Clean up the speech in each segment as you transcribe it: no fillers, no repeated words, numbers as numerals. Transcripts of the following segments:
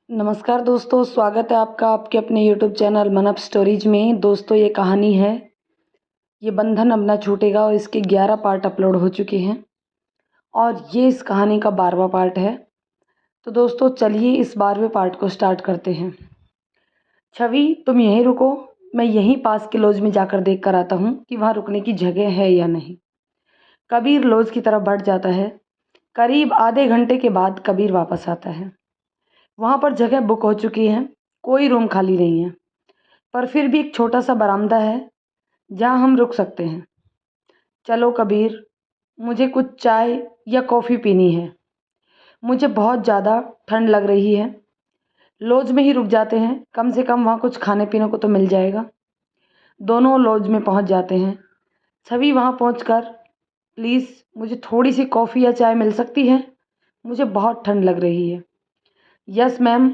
नमस्कार दोस्तों, स्वागत है आपका आपके अपने यूट्यूब चैनल मन अप स्टोरीज में। दोस्तों, ये कहानी है ये बंधन अब ना छूटेगा और इसके 11 पार्ट अपलोड हो चुके हैं और ये इस कहानी का 12वां पार्ट है। तो दोस्तों चलिए इस 12वें पार्ट को स्टार्ट करते हैं। छवि, तुम यहीं रुको, मैं यहीं पास के लॉज में जाकर देख कर आता हूँ कि वहाँ रुकने की जगह है या नहीं। कबीर लॉज की तरफ बढ़ जाता है। करीब आधे घंटे के बाद कबीर वापस आता है। वहाँ पर जगह बुक हो चुकी है, कोई रूम खाली नहीं है, पर फिर भी एक छोटा सा बरामदा है जहाँ हम रुक सकते हैं। चलो कबीर, मुझे कुछ चाय या कॉफ़ी पीनी है, मुझे बहुत ज़्यादा ठंड लग रही है। लॉज में ही रुक जाते हैं, कम से कम वहाँ कुछ खाने पीने को तो मिल जाएगा। दोनों लॉज में पहुँच जाते हैं। छवि वहाँ पहुँचकर, प्लीज़ मुझे थोड़ी सी कॉफ़ी या चाय मिल सकती है, मुझे बहुत ठंड लग रही है। यस मैम,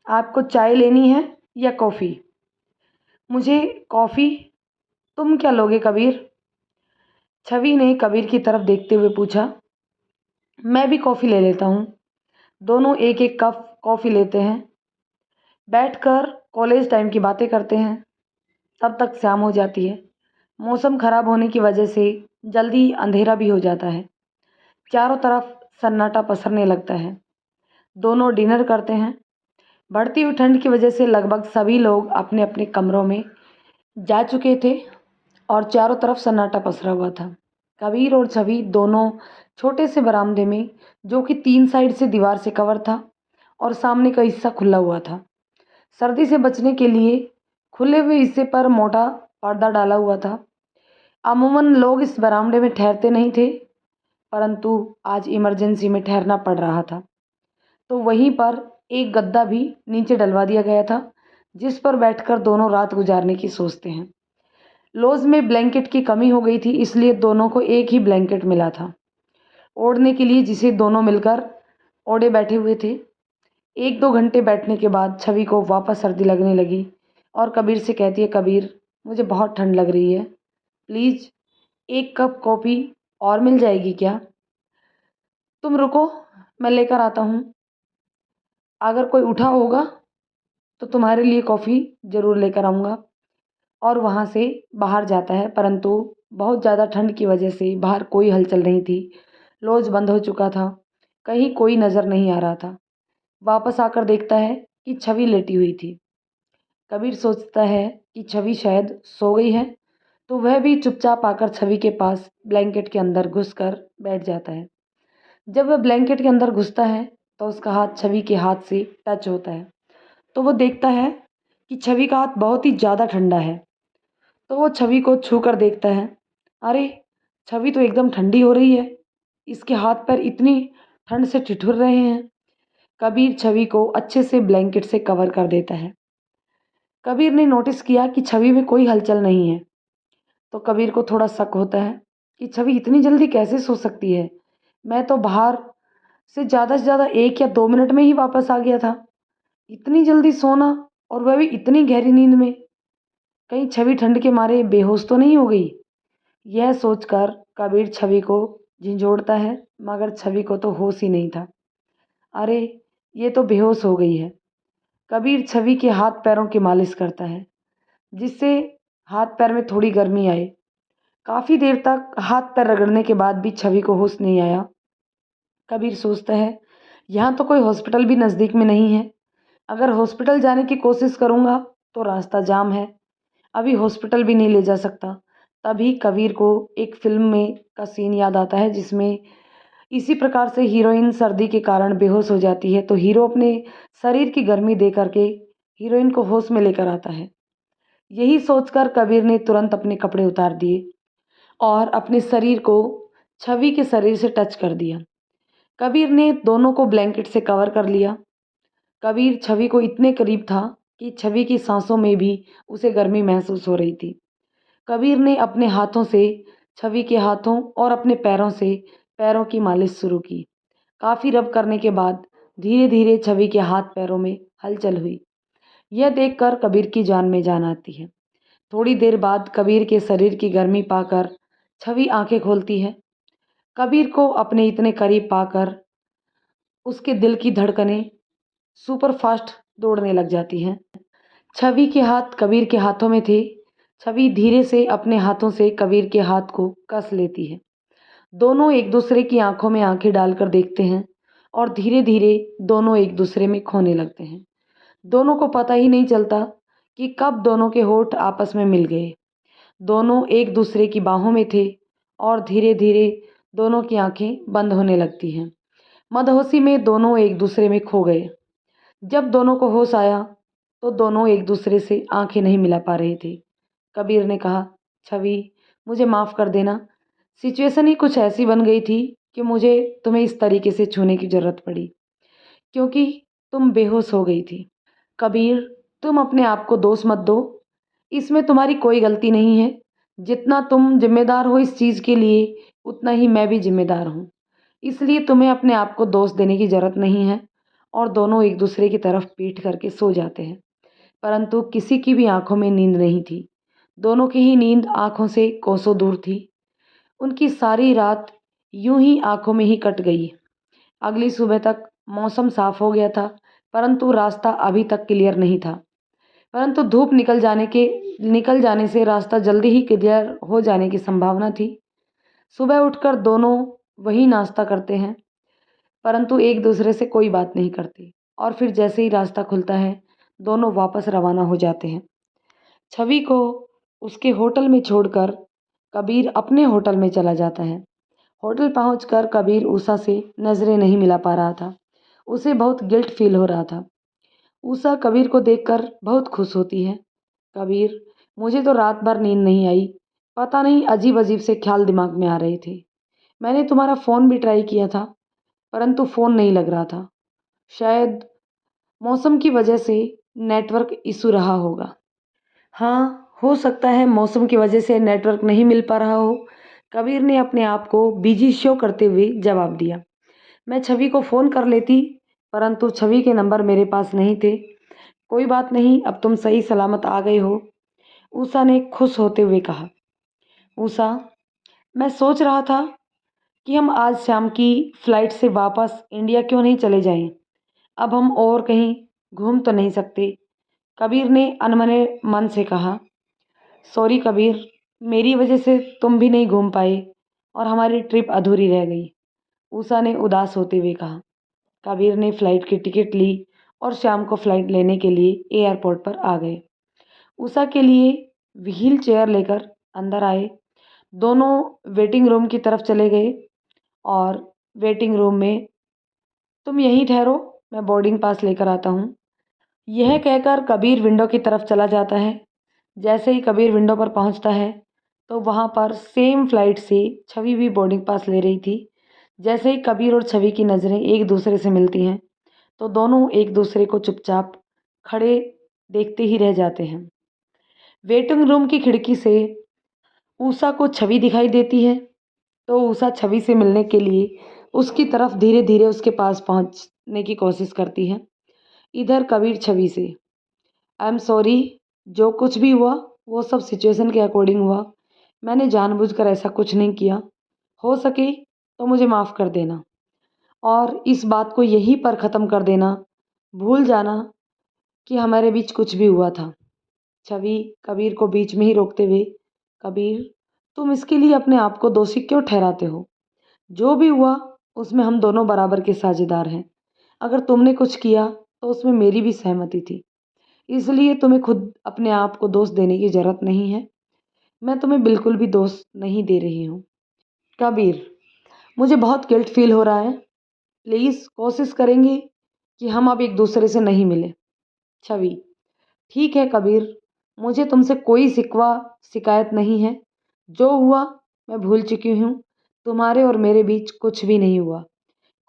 आपको चाय लेनी है या कॉफ़ी? मुझे कॉफ़ी। तुम क्या लोगे कबीर? छवि ने कबीर की तरफ देखते हुए पूछा। मैं भी कॉफ़ी ले लेता हूँ। दोनों एक एक कप कॉफ़ी लेते हैं। बैठकर कॉलेज टाइम की बातें करते हैं। तब तक शाम हो जाती है। मौसम ख़राब होने की वजह से जल्दी अंधेरा भी हो जाता है। चारों तरफ सन्नाटा पसरने लगता है। दोनों डिनर करते हैं। बढ़ती हुई ठंड की वजह से लगभग सभी लोग अपने अपने कमरों में जा चुके थे और चारों तरफ सन्नाटा पसरा हुआ था। कबीर और छवि दोनों छोटे से बरामदे में, जो कि 3 साइड से दीवार से कवर था और सामने का हिस्सा खुला हुआ था। सर्दी से बचने के लिए खुले हुए हिस्से पर मोटा पर्दा डाला हुआ था। अमूमन लोग इस बरामदे में ठहरते नहीं थे, परंतु आज इमरजेंसी में ठहरना पड़ रहा था, तो वहीं पर एक गद्दा भी नीचे डलवा दिया गया था, जिस पर बैठकर दोनों रात गुजारने की सोचते हैं। लॉज में ब्लैंकेट की कमी हो गई थी, इसलिए दोनों को एक ही ब्लैंकेट मिला था ओढ़ने के लिए, जिसे दोनों मिलकर ओढ़े बैठे हुए थे। 1-2 घंटे बैठने के बाद छवि को वापस सर्दी लगने लगी और कबीर से कहती है, कबीर मुझे बहुत ठंड लग रही है, प्लीज़ एक कप कॉफ़ी और मिल जाएगी क्या? तुम रुको, मैं लेकर आता हूँ। अगर कोई उठा होगा तो तुम्हारे लिए कॉफ़ी ज़रूर लेकर आऊँगा। और वहाँ से बाहर जाता है, परंतु बहुत ज़्यादा ठंड की वजह से बाहर कोई हलचल नहीं थी। लॉज बंद हो चुका था, कहीं कोई नज़र नहीं आ रहा था। वापस आकर देखता है कि छवि लेटी हुई थी। कबीर सोचता है कि छवि शायद सो गई है, तो वह भी चुपचाप आकर छवि के पास ब्लैंकेट के अंदर घुसकर बैठ जाता है। जब वह ब्लैंकेट के अंदर घुसता है तो उसका हाथ छवि के हाथ से टच होता है, तो वो देखता है कि छवि का हाथ बहुत ही ज़्यादा ठंडा है। तो वो छवि को छू कर देखता है। अरे! छवि तो एकदम ठंडी हो रही है। इसके हाथ पैर इतनी ठंड से ठिठुर रहे हैं। कबीर छवि को अच्छे से ब्लैंकेट से कवर कर देता है। कबीर ने नोटिस किया कि छवि में कोई हलचल नहीं है, तो कबीर को थोड़ा शक होता है कि छवि इतनी जल्दी कैसे सो सकती है? मैं तो बाहर से ज़्यादा 1 या 2 मिनट में ही वापस आ गया था। इतनी जल्दी सोना, और वह भी इतनी गहरी नींद में। कहीं छवि ठंड के मारे बेहोश तो नहीं हो गई? यह सोचकर कबीर छवि को झिंझोड़ता है, मगर छवि को तो होश ही नहीं था। अरे! ये तो बेहोश हो गई है। कबीर छवि के हाथ पैरों की मालिश करता है, जिससे हाथ पैर में थोड़ी गर्मी आए। काफ़ी देर तक हाथ पैर रगड़ने के बाद भी छवि को होश नहीं आया। कबीर सोचता है, यहाँ तो कोई हॉस्पिटल भी नज़दीक में नहीं है। अगर हॉस्पिटल जाने की कोशिश करूँगा तो रास्ता जाम है, अभी हॉस्पिटल भी नहीं ले जा सकता। तभी कबीर को एक फ़िल्म में का सीन याद आता है, जिसमें इसी प्रकार से हीरोइन सर्दी के कारण बेहोश हो जाती है, तो हीरो अपने शरीर की गर्मी दे करके हीरोइन को होश में लेकर आता है। यही सोचकर कबीर ने तुरंत अपने कपड़े उतार दिए और अपने शरीर को छवि के शरीर से टच कर दिया। कबीर ने दोनों को ब्लैंकेट से कवर कर लिया। कबीर छवि को इतने करीब था कि छवि की सांसों में भी उसे गर्मी महसूस हो रही थी। कबीर ने अपने हाथों से छवि के हाथों और अपने पैरों से पैरों की मालिश शुरू की। काफ़ी रब करने के बाद धीरे धीरे छवि के हाथ पैरों में हलचल हुई। यह देखकर कबीर की जान में जान आती है। थोड़ी देर बाद कबीर के शरीर की गर्मी पाकर छवि आंखें खोलती है। कबीर को अपने इतने करीब पाकर उसके दिल की धड़कनें सुपर फास्ट दौड़ने लग जाती हैं। छवि के हाथ कबीर के हाथों में थे। छवि धीरे से अपने हाथों से कबीर के हाथ को कस लेती है। दोनों एक दूसरे की आंखों में आंखें डालकर देखते हैं और धीरे धीरे दोनों एक दूसरे में खोने लगते हैं। दोनों को पता ही नहीं चलता कि कब दोनों के होठ आपस में मिल गए। दोनों एक दूसरे की बाहों में थे और धीरे धीरे दोनों की आंखें बंद होने लगती हैं। मदहोशी में दोनों एक दूसरे में खो गए। जब दोनों को होश आया तो दोनों एक दूसरे से आंखें नहीं मिला पा रहे थे। कबीर ने कहा, छवि, मुझे माफ़ कर देना। सिचुएशन ही कुछ ऐसी बन गई थी कि मुझे तुम्हें इस तरीके से छूने की ज़रूरत पड़ी, क्योंकि तुम बेहोश हो गई थी। कबीर, तुम अपने आप को दोष मत दो। इसमें तुम्हारी कोई गलती नहीं है। जितना तुम जिम्मेदार हो इस चीज़ के लिए, उतना ही मैं भी जिम्मेदार हूँ। इसलिए तुम्हें अपने आप को दोष देने की ज़रूरत नहीं है। और दोनों एक दूसरे की तरफ पीठ करके सो जाते हैं। परंतु किसी की भी आंखों में नींद नहीं थी। दोनों की ही नींद आंखों से कोसों दूर थी। उनकी सारी रात यूं ही आंखों में ही कट गई। अगली सुबह तक मौसम साफ हो गया था, परंतु रास्ता अभी तक क्लियर नहीं था। परंतु धूप निकल जाने से रास्ता जल्दी ही क्लियर हो जाने की संभावना थी। सुबह उठकर दोनों वही नाश्ता करते हैं, परंतु एक दूसरे से कोई बात नहीं करते। और फिर जैसे ही रास्ता खुलता है, दोनों वापस रवाना हो जाते हैं। छवि को उसके होटल में छोड़कर कबीर अपने होटल में चला जाता है। होटल पहुंचकर कबीर उषा से नज़रें नहीं मिला पा रहा था। उसे बहुत गिल्ट फील हो रहा था। उषा कबीर को देखकर बहुत खुश होती है। कबीर, मुझे तो रात भर नींद नहीं आई। पता नहीं अजीब अजीब से ख्याल दिमाग में आ रहे थे। मैंने तुम्हारा फ़ोन भी ट्राई किया था, परंतु फ़ोन नहीं लग रहा था। शायद मौसम की वजह से नेटवर्क इशू रहा होगा। हाँ, हो सकता है मौसम की वजह से नेटवर्क नहीं मिल पा रहा हो। कबीर ने अपने आप को बिजी शो करते हुए जवाब दिया। मैं छवि को फ़ोन कर लेती, परंतु छवि के नंबर मेरे पास नहीं थे। कोई बात नहीं, अब तुम सही सलामत आ गए हो, उषा ने खुश होते हुए कहा। उषा, मैं सोच रहा था कि हम आज शाम की फ़्लाइट से वापस इंडिया क्यों नहीं चले जाएं। अब हम और कहीं घूम तो नहीं सकते, कबीर ने अनमने मन से कहा। सॉरी कबीर, मेरी वजह से तुम भी नहीं घूम पाए और हमारी ट्रिप अधूरी रह गई, उषा ने उदास होते हुए कहा। कबीर ने फ़्लाइट की टिकट ली और शाम को फ़्लाइट लेने के लिए एयरपोर्ट पर आ गए। उषा के लिए व्हील चेयर लेकर अंदर आए। दोनों वेटिंग रूम की तरफ चले गए और वेटिंग रूम में, तुम यहीं ठहरो, मैं बोर्डिंग पास लेकर आता हूँ, यह कहकर कबीर विंडो की तरफ चला जाता है। जैसे ही कबीर विंडो पर पहुंचता है तो वहां पर सेम फ्लाइट से छवि भी बोर्डिंग पास ले रही थी। जैसे ही कबीर और छवि की नज़रें एक दूसरे से मिलती हैं तो दोनों एक दूसरे को चुपचाप खड़े देखते ही रह जाते हैं। वेटिंग रूम की खिड़की से उषा को छवि दिखाई देती है तो उषा छवि से मिलने के लिए उसकी तरफ धीरे धीरे उसके पास पहुंचने की कोशिश करती है। इधर कबीर छवि से, आई एम सॉरी, जो कुछ भी हुआ वो सब सिचुएशन के अकॉर्डिंग हुआ। मैंने जानबूझकर ऐसा कुछ नहीं किया। हो सके तो मुझे माफ़ कर देना और इस बात को यहीं पर ख़त्म कर देना। भूल जाना कि हमारे बीच कुछ भी हुआ था। छवि कबीर को बीच में ही रोकते हुए, कबीर, तुम इसके लिए अपने आप को दोषी क्यों ठहराते हो? जो भी हुआ उसमें हम दोनों बराबर के साझेदार हैं। अगर तुमने कुछ किया तो उसमें मेरी भी सहमति थी, इसलिए तुम्हें खुद अपने आप को दोष देने की ज़रूरत नहीं है। मैं तुम्हें बिल्कुल भी दोष नहीं दे रही हूँ। कबीर, मुझे बहुत गिल्ट फील हो रहा है। प्लीज़ कोशिश करेंगे कि हम अब एक दूसरे से नहीं मिलें। छवि, ठीक है कबीर, मुझे तुमसे कोई शिकवा शिकायत नहीं है। जो हुआ मैं भूल चुकी हूँ। तुम्हारे और मेरे बीच कुछ भी नहीं हुआ।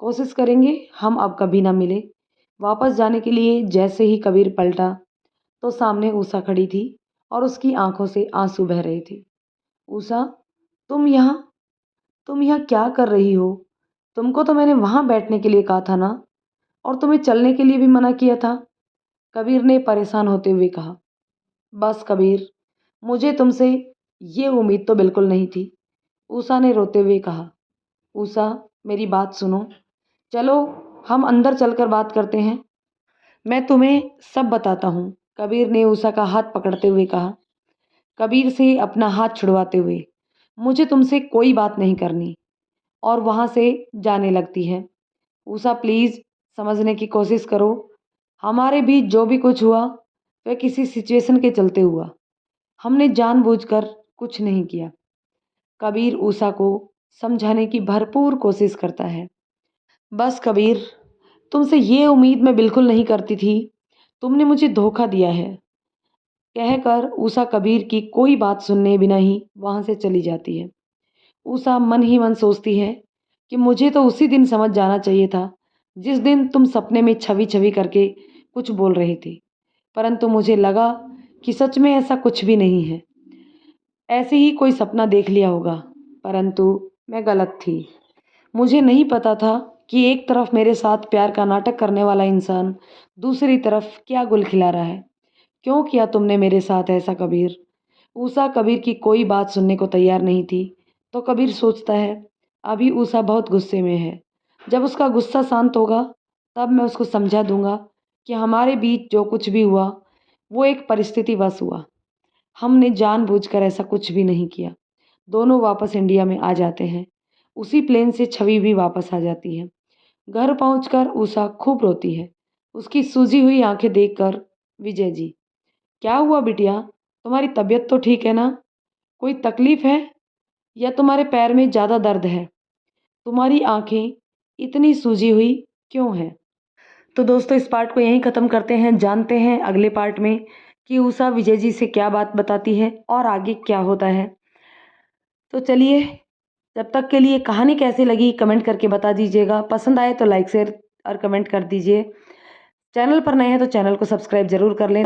कोशिश करेंगे हम अब कभी ना मिले। वापस जाने के लिए जैसे ही कबीर पलटा तो सामने उषा खड़ी थी और उसकी आंखों से आंसू बह रहे थे। उषा, तुम यहाँ तुम यहाँ क्या कर रही हो? तुमको तो मैंने वहाँ बैठने के लिए कहा था ना, और तुम्हें चलने के लिए भी मना किया था, कबीर ने परेशान होते हुए कहा। बस कबीर, मुझे तुमसे ये उम्मीद तो बिल्कुल नहीं थी, उषा ने रोते हुए कहा। उषा, मेरी बात सुनो, चलो हम अंदर चलकर बात करते हैं। मैं तुम्हें सब बताता हूँ, कबीर ने उषा का हाथ पकड़ते हुए कहा। कबीर से अपना हाथ छुड़वाते हुए, मुझे तुमसे कोई बात नहीं करनी, और वहाँ से जाने लगती है। उषा प्लीज़ समझने की कोशिश करो, हमारे बीच जो भी कुछ हुआ वह किसी सिचुएशन के चलते हुआ, हमने जानबूझकर कुछ नहीं किया। कबीर उषा को समझाने की भरपूर कोशिश करता है। बस कबीर, तुमसे ये उम्मीद मैं बिल्कुल नहीं करती थी, तुमने मुझे धोखा दिया है, कहकर उषा कबीर की कोई बात सुनने बिना ही वहाँ से चली जाती है। उषा मन ही मन सोचती है कि मुझे तो उसी दिन समझ जाना चाहिए था जिस दिन तुम सपने में छवि छवि करके कुछ बोल रही थी, परंतु मुझे लगा कि सच में ऐसा कुछ भी नहीं है। ऐसे ही कोई सपना देख लिया होगा, परंतु मैं गलत थी। मुझे नहीं पता था कि एक तरफ मेरे साथ प्यार का नाटक करने वाला इंसान दूसरी तरफ क्या गुल खिला रहा है। क्यों किया तुमने मेरे साथ ऐसा कबीर? उषा कबीर की कोई बात सुनने को तैयार नहीं थी, तो कबीर सोचता है अभी उषा बहुत गुस्से में है, जब उसका गुस्सा शांत होगा तब मैं उसको समझा दूंगा कि हमारे बीच जो कुछ भी हुआ वो एक परिस्थितिवश हुआ, हमने जानबूझकर ऐसा कुछ भी नहीं किया। दोनों वापस इंडिया में आ जाते हैं। उसी प्लेन से छवि भी वापस आ जाती है। घर पहुंचकर उषा खूब रोती है, उसकी सूजी हुई आंखें देखकर। विजय जी, क्या हुआ बिटिया, तुम्हारी तबीयत तो ठीक है ना? कोई तकलीफ है या तुम्हारे पैर में ज़्यादा दर्द है? तुम्हारी आंखें इतनी सूजी हुई क्यों हैं? तो दोस्तों इस पार्ट को यहीं ख़त्म करते हैं। जानते हैं अगले पार्ट में कि उषा विजय जी से क्या बात बताती है और आगे क्या होता है। तो चलिए, जब तक के लिए कहानी कैसी लगी कमेंट करके बता दीजिएगा। पसंद आए तो लाइक शेयर और कमेंट कर दीजिए। चैनल पर नए हैं तो चैनल को सब्सक्राइब ज़रूर कर लें।